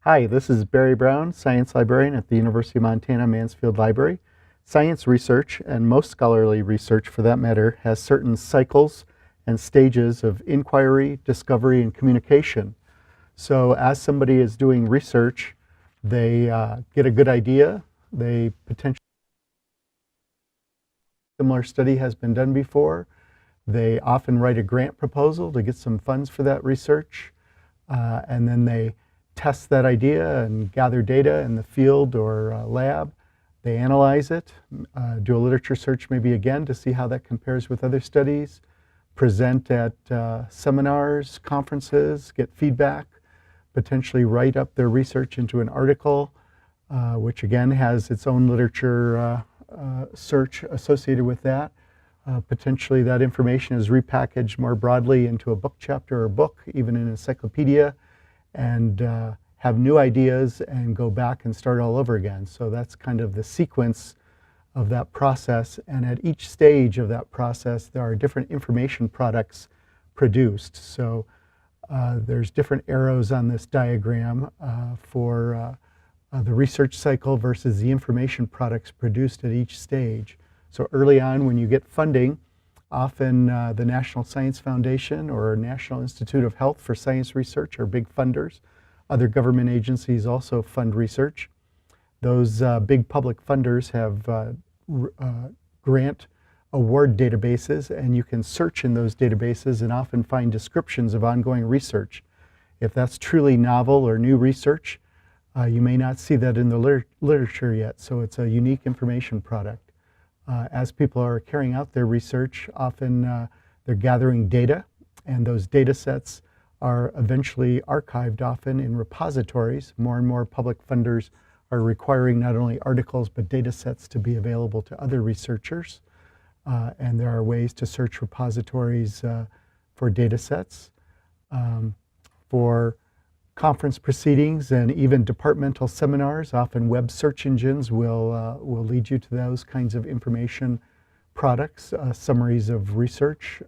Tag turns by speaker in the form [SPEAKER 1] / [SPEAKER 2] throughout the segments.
[SPEAKER 1] Hi, this is Barry Brown, Science Librarian at the University of Montana Mansfield Library. Science research, and most scholarly research for that matter, has certain cycles and stages of inquiry, discovery, and communication. So as somebody is doing research, they get a good idea, they potentially similar study has been done before. They often write a grant proposal to get some funds for that research, and then they test that idea and gather data in the field or lab. They analyze it, do a literature search maybe again to see how that compares with other studies, present at seminars, conferences, get feedback, potentially write up their research into an article, which again has its own literature search associated with that. Potentially that information is repackaged more broadly into a book chapter or book, even an encyclopedia, and have new ideas and go back and start all over again. So that's kind of the sequence of that process. And at each stage of that process, there are different information products produced. So there's different arrows on this diagram for the research cycle versus the information products produced at each stage. So early on, when you get funding, often the National Science Foundation or National Institute of Health for Science Research are big funders. Other government agencies also fund research. Those big public funders have grant award databases, and you can search in those databases and often find descriptions of ongoing research. If that's truly novel or new research, you may not see that in the literature yet, so it's a unique information product. As people are carrying out their research, often they're gathering data, and those data sets are eventually archived often in repositories. More and more public funders are requiring not only articles but data sets to be available to other researchers. And there are ways to search repositories for data sets. For conference proceedings and even departmental seminars, often web search engines will lead you to those kinds of information products, summaries of research.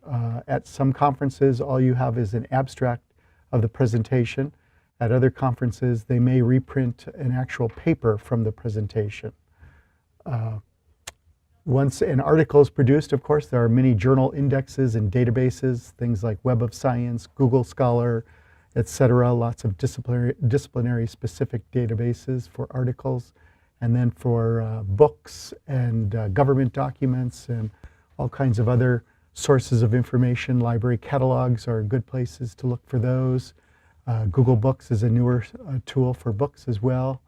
[SPEAKER 1] At some conferences, all you have is an abstract of the presentation. At other conferences, they may reprint an actual paper from the presentation. Once an article is produced, of course, there are many journal indexes and databases, things like Web of Science, Google Scholar, etc. Lots of disciplinary specific databases for articles, and then for books and government documents and all kinds of other sources of information. Library catalogs are good places to look for those. Google Books is a newer tool for books as well.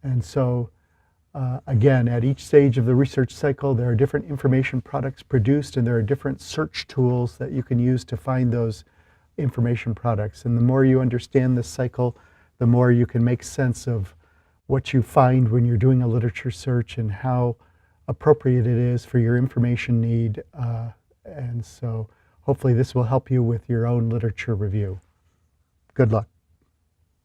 [SPEAKER 1] And so again, at each stage of the research cycle, there are different information products produced, and there are different search tools that you can use to find those information products. And the more you understand this cycle, the more you can make sense of what you find when you're doing a literature search and how appropriate it is for your information need. And so hopefully this will help you with your own literature review. Good luck.